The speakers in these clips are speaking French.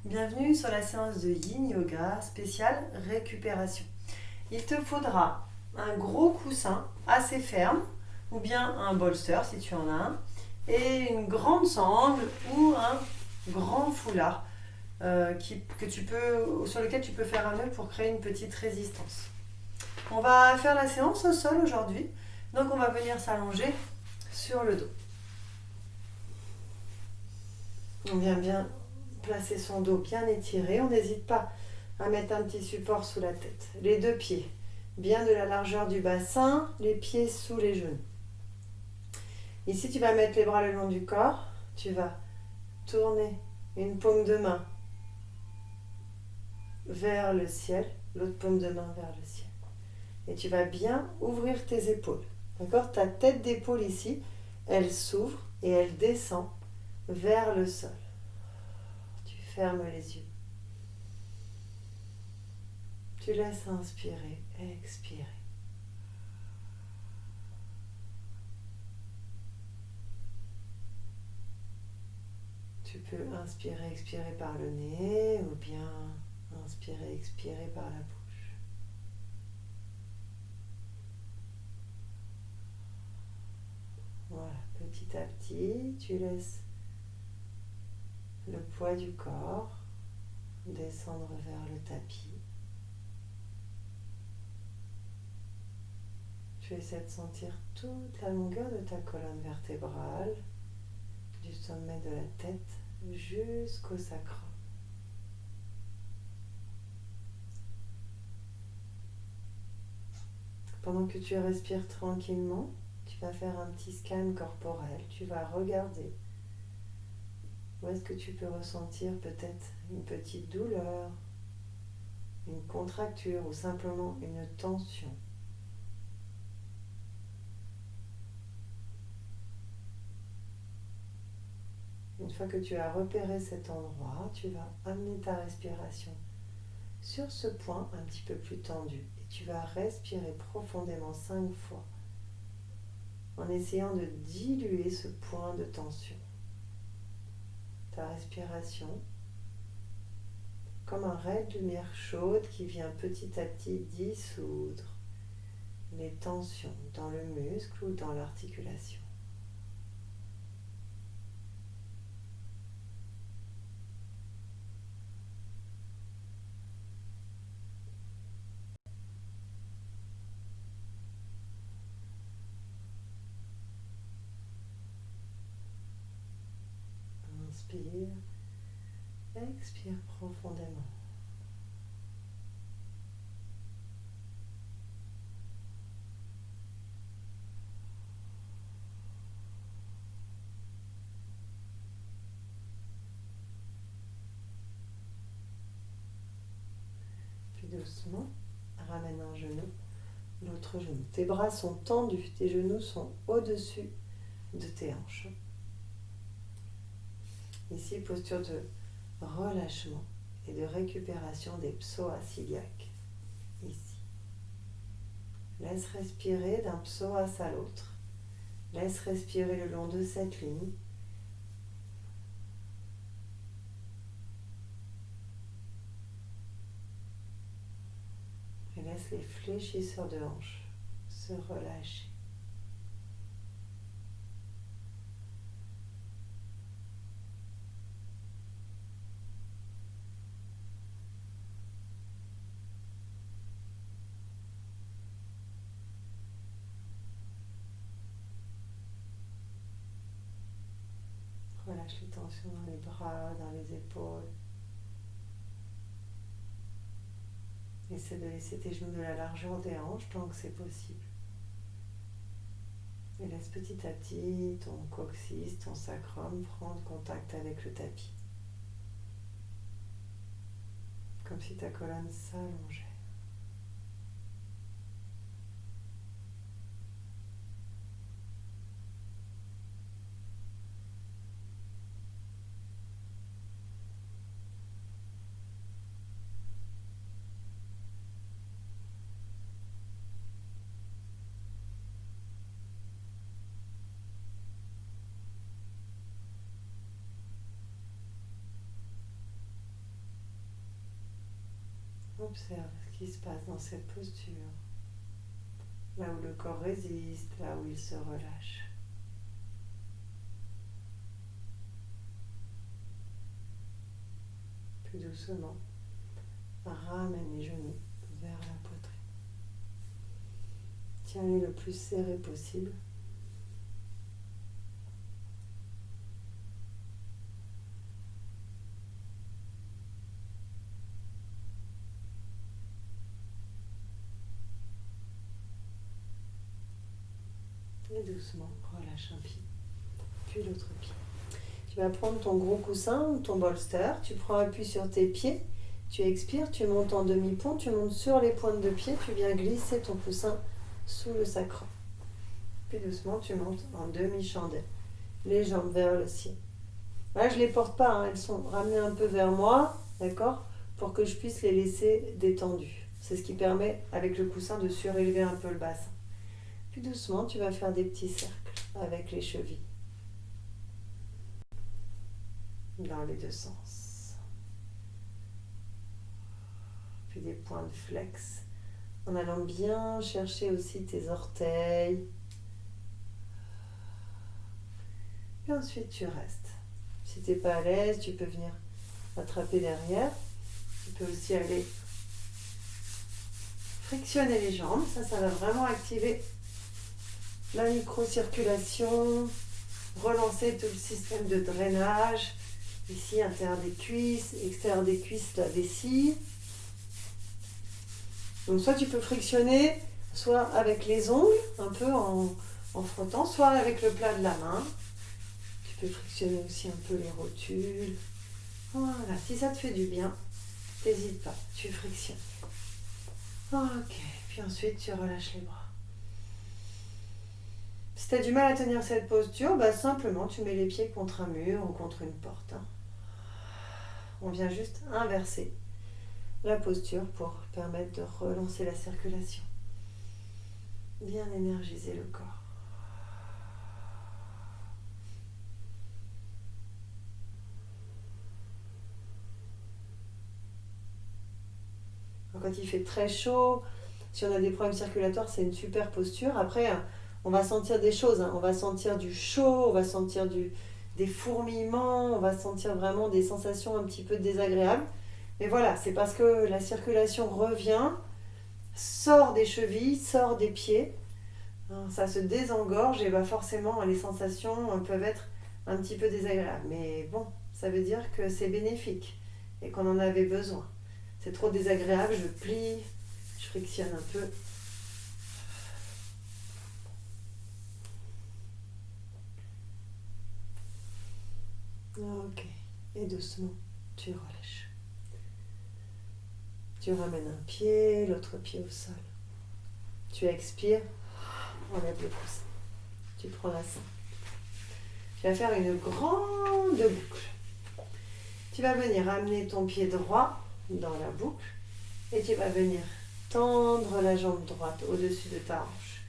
Bienvenue sur la séance de Yin Yoga spéciale récupération. Il te faudra un gros coussin assez ferme ou bien un bolster si tu en as un et une grande sangle ou un grand foulard sur lequel tu peux faire un nœud pour créer une petite résistance. On va faire la séance au sol aujourd'hui, donc on va venir s'allonger sur le dos. On vient bien placer son dos bien étiré. On n'hésite pas à mettre un petit support sous la tête. Les deux pieds, bien de la largeur du bassin, les pieds sous les genoux. Ici, tu vas mettre les bras le long du corps. Tu vas tourner une paume de main vers le ciel, l'autre paume de main vers le ciel. Et tu vas bien ouvrir tes épaules. D'accord ? Ta tête d'épaule ici, elle s'ouvre et elle descend vers le sol. Ferme les yeux. Tu laisses inspirer, expirer. Tu peux inspirer, expirer par le nez ou bien inspirer, expirer par la bouche. Voilà, petit à petit, tu laisses le poids du corps descendre vers le tapis. Tu essaies de sentir toute la longueur de ta colonne vertébrale, du sommet de la tête jusqu'au sacrum. Pendant que tu respires tranquillement, tu vas faire un petit scan corporel. Tu vas regarder où est-ce que tu peux ressentir peut-être une petite douleur, une contracture ou simplement une tension. Une fois que tu as repéré cet endroit, tu vas amener ta respiration sur ce point un petit peu plus tendu et tu vas respirer profondément 5 fois en essayant de diluer ce point de tension. Ta respiration comme un ray de lumière chaude qui vient petit à petit dissoudre les tensions dans le muscle ou dans l'articulation. Inspire, expire profondément. Puis doucement, ramène un genou, l'autre genou. Tes bras sont tendus, tes genoux sont au-dessus de tes hanches. Ici, posture de relâchement et de récupération des psoas iliaques. Ici. Laisse respirer d'un psoas à l'autre. Laisse respirer le long de cette ligne. Et laisse les fléchisseurs de hanches se relâcher. Relâche les tensions dans les bras, dans les épaules. Essaie de laisser tes genoux de la largeur des hanches tant que c'est possible. Et laisse petit à petit ton coccyx, ton sacrum prendre contact avec le tapis. Comme si ta colonne s'allongeait. Observe ce qui se passe dans cette posture, là où le corps résiste, là où il se relâche. Puis doucement, ramène les genoux vers la poitrine. Tiens-les le plus serré possible. Et doucement, relâche un pied, puis l'autre pied. Tu vas prendre ton gros coussin ou ton bolster, tu prends appui sur tes pieds, tu expires, tu montes en demi-pont, tu montes sur les pointes de pied, tu viens glisser ton coussin sous le sacrum. Puis doucement, tu montes en demi-chandelle, les jambes vers le ciel. Là, je ne les porte pas, hein, elles sont ramenées un peu vers moi, d'accord, pour que je puisse les laisser détendues. C'est ce qui permet, avec le coussin, de surélever un peu le bassin. Puis doucement, tu vas faire des petits cercles avec les chevilles. Dans les deux sens. Puis des points de flex. En allant bien chercher aussi tes orteils. Et ensuite, tu restes. Si tu n'es pas à l'aise, tu peux venir attraper derrière. Tu peux aussi aller frictionner les jambes. Ça va vraiment activer la microcirculation, relancer tout le système de drainage, ici intérieur des cuisses, extérieur des cuisses, la vessie. Donc soit tu peux frictionner, soit avec les ongles, un peu en frottant, soit avec le plat de la main. Tu peux frictionner aussi un peu les rotules. Voilà, si ça te fait du bien, n'hésite pas, tu frictionnes. Ok, puis ensuite tu relâches les bras. Si tu as du mal à tenir cette posture, simplement tu mets les pieds contre un mur ou contre une porte. On vient juste inverser la posture pour permettre de relancer la circulation. Bien énergiser le corps. Quand il fait très chaud, si on a des problèmes circulatoires, c'est une super posture. Après, on va sentir des choses. On va sentir du chaud, on va sentir des fourmillements, on va sentir vraiment des sensations un petit peu désagréables. Mais voilà, c'est parce que la circulation revient, sort des chevilles, sort des pieds. Ça se désengorge et forcément, les sensations peuvent être un petit peu désagréables. Mais bon, ça veut dire que c'est bénéfique et qu'on en avait besoin. C'est trop désagréable, je plie, je frictionne un peu. Ok, et doucement, tu relâches. Tu ramènes un pied, l'autre pied au sol. Tu expires, enlève le coussin. Tu prends la ceinture. Tu vas faire une grande boucle. Tu vas venir amener ton pied droit dans la boucle et tu vas venir tendre la jambe droite au-dessus de ta hanche.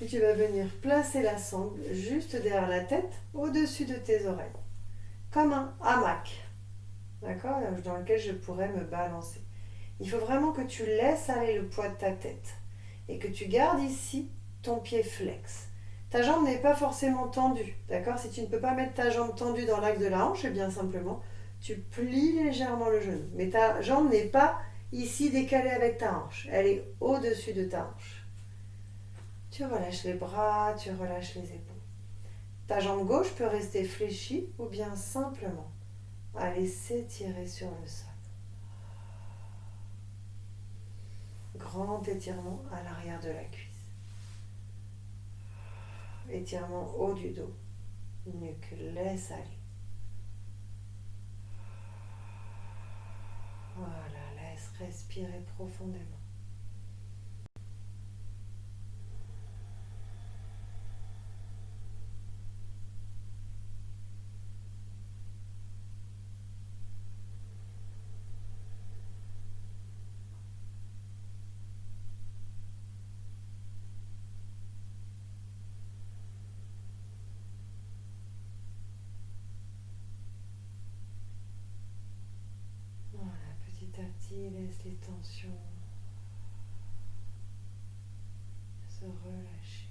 Et tu vas venir placer la sangle juste derrière la tête, au-dessus de tes oreilles, comme un hamac, d'accord, dans lequel je pourrais me balancer. Il faut vraiment que tu laisses aller le poids de ta tête et que tu gardes ici ton pied flex. Ta jambe n'est pas forcément tendue, d'accord? Si tu ne peux pas mettre ta jambe tendue dans l'axe de la hanche, eh bien simplement, tu plies légèrement le genou. Mais ta jambe n'est pas ici décalée avec ta hanche, elle est au-dessus de ta hanche. Tu relâches les bras, tu relâches les épaules. Ta jambe gauche peut rester fléchie ou bien simplement aller s'étirer sur le sol. Grand étirement à l'arrière de la cuisse. Étirement haut du dos. Nuque, laisse aller. Voilà, laisse respirer profondément. Voilà, petit à petit, laisse les tensions se relâcher.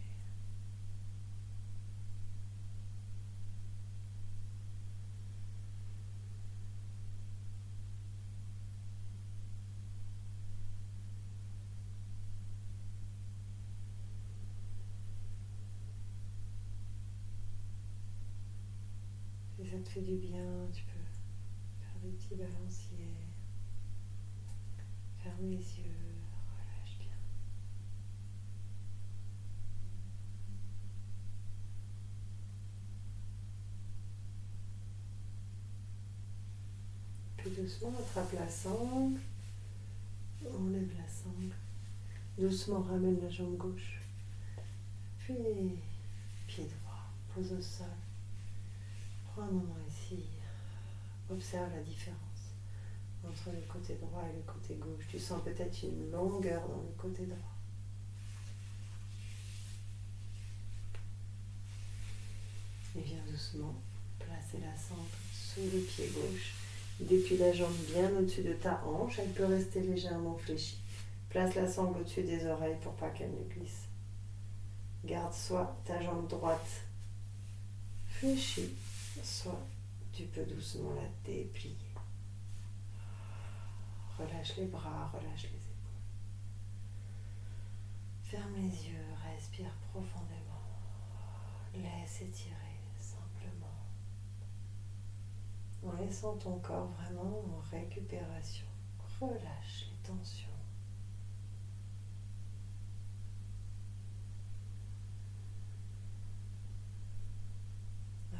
Si ça te fait du bien, tu peux faire des petits balanciers. Ferme les yeux, relâche bien. Puis doucement, attrape la sangle, enlève la sangle. Doucement, ramène la jambe gauche. Puis, pied droit, pose au sol. Prends un moment ici. Observe la différence entre le côté droit et le côté gauche. Tu sens peut-être une longueur dans le côté droit. Et viens doucement placer la sangle sous le pied gauche. Déplie la jambe bien au-dessus de ta hanche. Elle peut rester légèrement fléchie. Place la sangle au-dessus des oreilles pour pas qu'elle ne glisse. Garde soit ta jambe droite fléchie, soit tu peux doucement la déplier. Relâche les bras, relâche les épaules. Ferme les yeux, respire profondément. Laisse étirer simplement. En laissant ton corps vraiment en récupération. Relâche les tensions.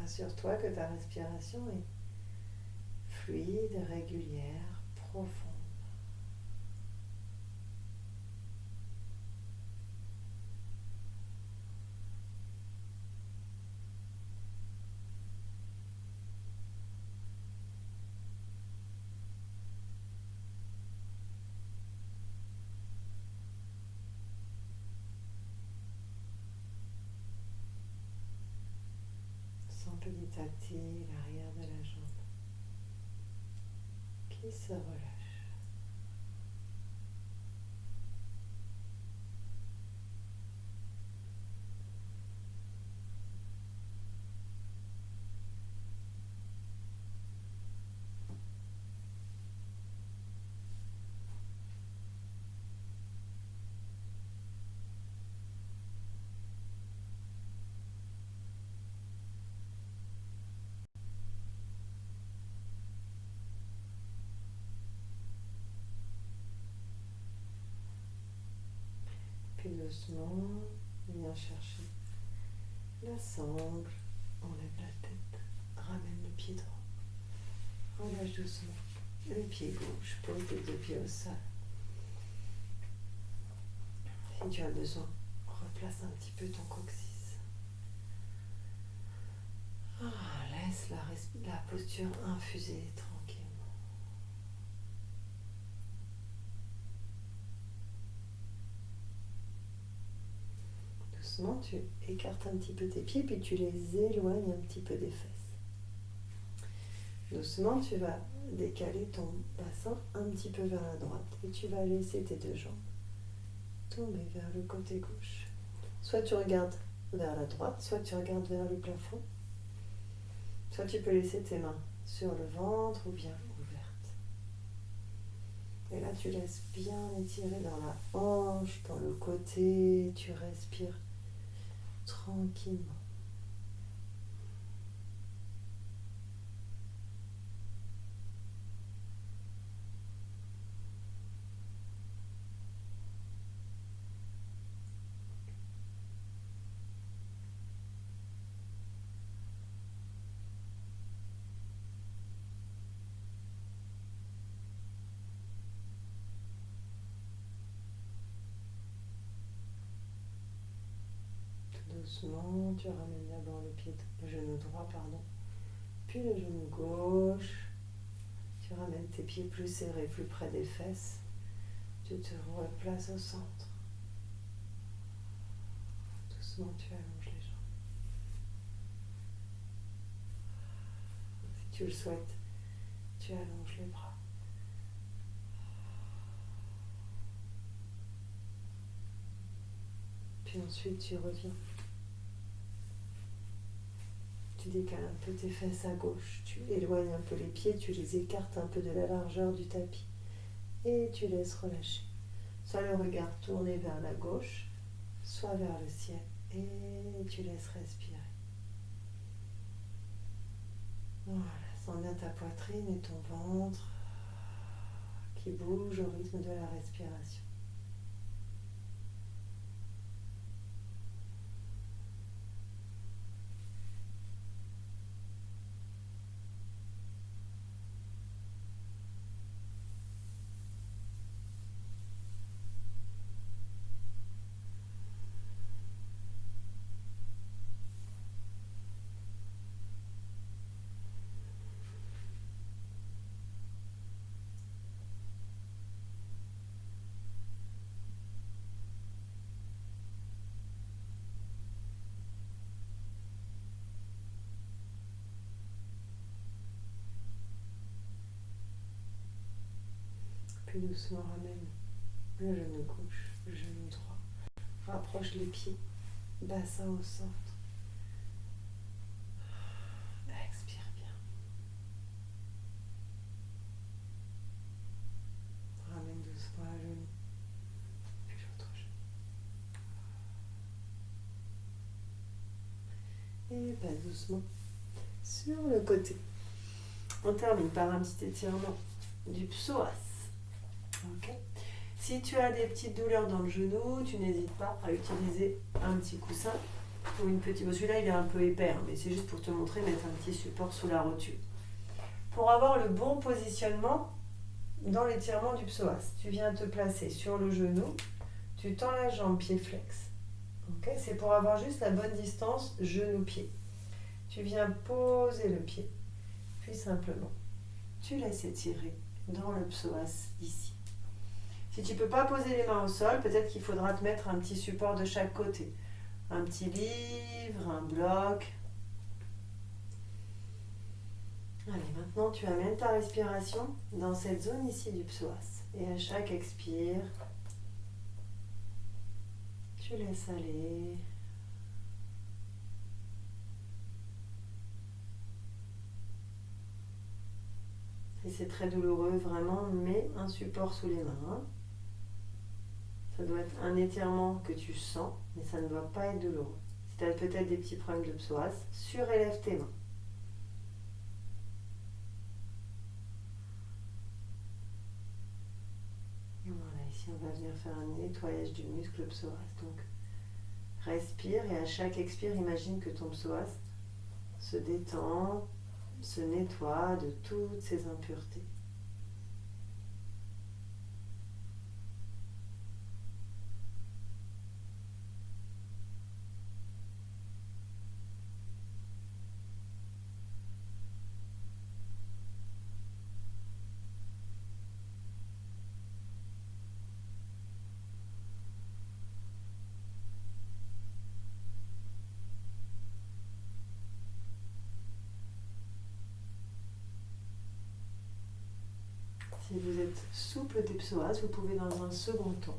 Rassure-toi que ta respiration est fluide, régulière, profonde. Sens petit à petit l'arrière de la jambe qui se relâche. Puis doucement, viens chercher la sangle, enlève la tête, ramène le pied droit, relâche doucement le pied gauche, pose tes deux pieds au sol. Si tu as besoin, replace un petit peu ton coccyx. Laisse la posture infuser tranquillement. Doucement, tu écartes un petit peu tes pieds, puis tu les éloignes un petit peu des fesses. Doucement, tu vas décaler ton bassin un petit peu vers la droite et tu vas laisser tes deux jambes tomber vers le côté gauche. Soit tu regardes vers la droite, soit tu regardes vers le plafond. Soit tu peux laisser tes mains sur le ventre ou bien ouvertes. Et là, tu laisses bien étirer dans la hanche, dans le côté. Tu respires tranquillement. Doucement, tu ramènes d'abord le genou droit, puis le genou gauche. Tu ramènes tes pieds plus serrés, plus près des fesses. Tu te replaces au centre. Doucement, tu allonges les jambes. Si tu le souhaites, tu allonges les bras. Puis ensuite, tu reviens. Tu décales un peu tes fesses à gauche. Tu éloignes un peu les pieds, tu les écartes un peu de la largeur du tapis. Et tu laisses relâcher. Soit le regard tourné vers la gauche, soit vers le ciel. Et tu laisses respirer. Voilà, sens bien ta poitrine et ton ventre qui bougent au rythme de la respiration. Puis doucement ramène le genou gauche, le genou droit. Rapproche les pieds, bassin au centre. Expire bien. Ramène doucement le genou, puis l'autre genou. Et passe doucement sur le côté. On termine par un petit étirement du psoas. Okay. Si tu as des petites douleurs dans le genou, tu n'hésites pas à utiliser un petit coussin ou une petite... Celui-là, il est un peu épais, mais c'est juste pour te montrer, mettre un petit support sous la rotule. Pour avoir le bon positionnement dans l'étirement du psoas, tu viens te placer sur le genou, tu tends la jambe pied flex. Okay. C'est pour avoir juste la bonne distance genou-pied. Tu viens poser le pied, puis simplement, tu laisses étirer dans le psoas ici. Si tu ne peux pas poser les mains au sol, peut-être qu'il faudra te mettre un petit support de chaque côté. Un petit livre, un bloc. Allez, maintenant tu amènes ta respiration dans cette zone ici du psoas. Et à chaque expire, tu laisses aller. Si c'est très douloureux, vraiment, mets un support sous les mains. Ça doit être un étirement que tu sens, mais ça ne doit pas être douloureux. Si tu as peut-être des petits problèmes de psoas, surélève tes mains. Et voilà, ici on va venir faire un nettoyage du muscle psoas. Donc respire et à chaque expire, imagine que ton psoas se détend, se nettoie de toutes ces impuretés. Si vous êtes souple des psoas, vous pouvez dans un second temps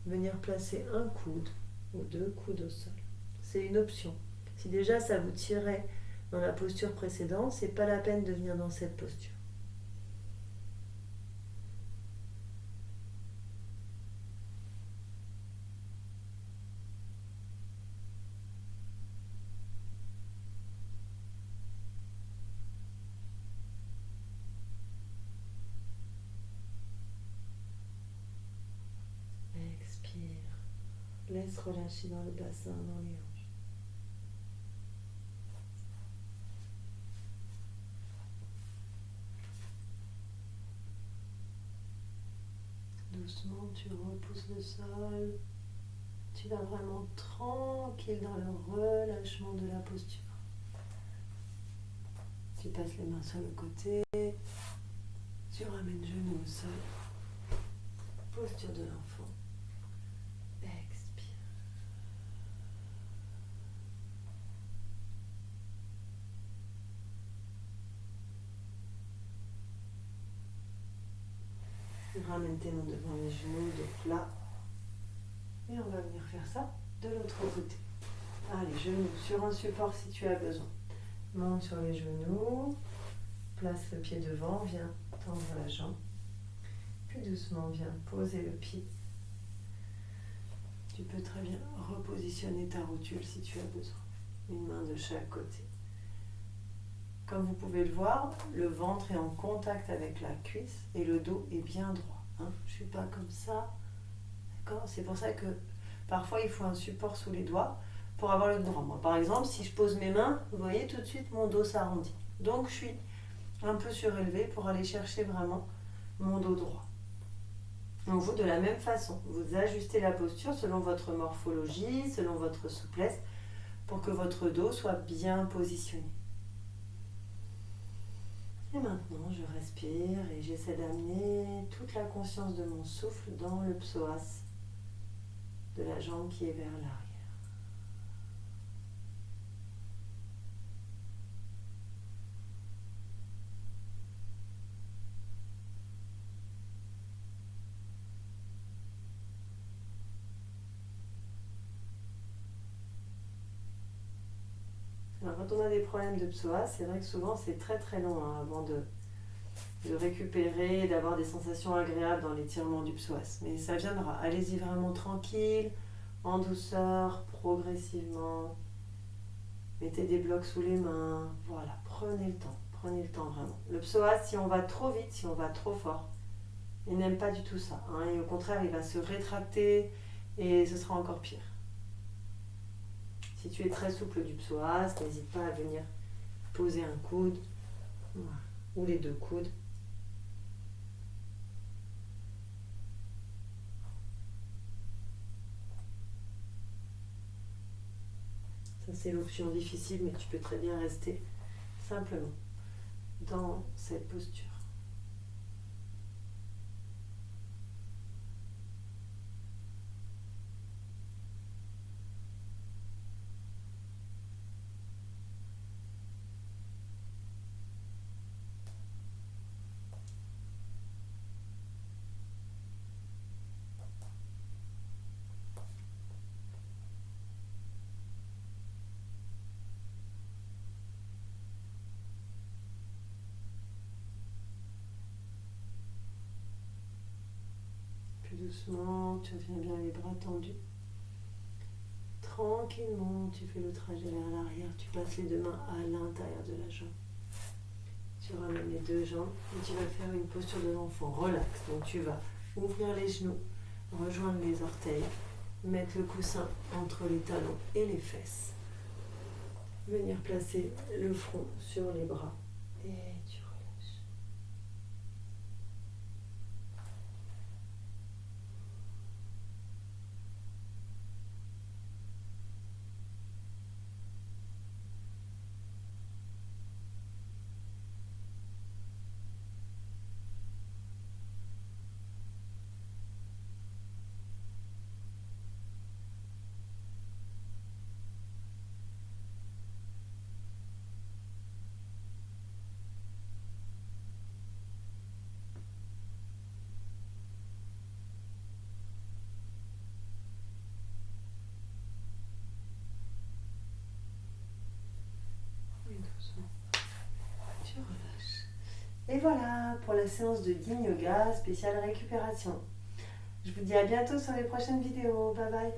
venir placer un coude ou deux coudes au sol. C'est une option. Si déjà ça vous tirait dans la posture précédente, c'est pas la peine de venir dans cette posture. Expire. Laisse relâcher dans le bassin, dans les hanches. Doucement, tu repousses le sol. Tu vas vraiment tranquille dans le relâchement de la posture. Tu passes les mains sur le côté. Tu ramènes genou au sol. Posture de l'enfant. Expire. Ramène tes mains devant les genoux, donc là. Et on va venir faire ça de l'autre côté. Allez, genoux sur un support si tu as besoin. Monte sur les genoux, place le pied devant, viens tendre la jambe. Puis doucement, viens poser le pied. Tu peux très bien repositionner ta rotule si tu as besoin. Une main de chaque côté. Comme vous pouvez le voir, le ventre est en contact avec la cuisse et le dos est bien droit. Je ne suis pas comme ça. D'accord ? C'est pour ça que parfois il faut un support sous les doigts pour avoir le dos droit. Moi, par exemple, si je pose mes mains, vous voyez tout de suite mon dos s'arrondit. Donc je suis un peu surélevée pour aller chercher vraiment mon dos droit. Donc vous, de la même façon, vous ajustez la posture selon votre morphologie, selon votre souplesse, pour que votre dos soit bien positionné. Et maintenant, je respire et j'essaie d'amener toute la conscience de mon souffle dans le psoas de la jambe qui est vers l'arrière. Alors, quand on a des problèmes de psoas, c'est vrai que souvent c'est très très long avant de récupérer, d'avoir des sensations agréables dans l'étirement du psoas. Mais ça viendra. Allez-y vraiment tranquille, en douceur, progressivement. Mettez des blocs sous les mains. Voilà, prenez le temps vraiment. Le psoas, si on va trop vite, si on va trop fort, il n'aime pas du tout ça. Et au contraire, il va se rétracter et ce sera encore pire. Si tu es très souple du psoas, n'hésite pas à venir poser un coude, voilà, ou les deux coudes. Ça, c'est l'option difficile, mais tu peux très bien rester simplement dans cette posture. Doucement, tu reviens bien les bras tendus. Tranquillement, tu fais le trajet vers l'arrière. Tu passes les deux mains à l'intérieur de la jambe. Tu ramènes les deux jambes et tu vas faire une posture de l'enfant. Relax. Donc tu vas ouvrir les genoux, rejoindre les orteils, mettre le coussin entre les talons et les fesses. Venir placer le front sur les bras et tu relâches. Et voilà pour la séance de Yin Yoga spéciale récupération. Je vous dis à bientôt sur les prochaines vidéos. Bye bye.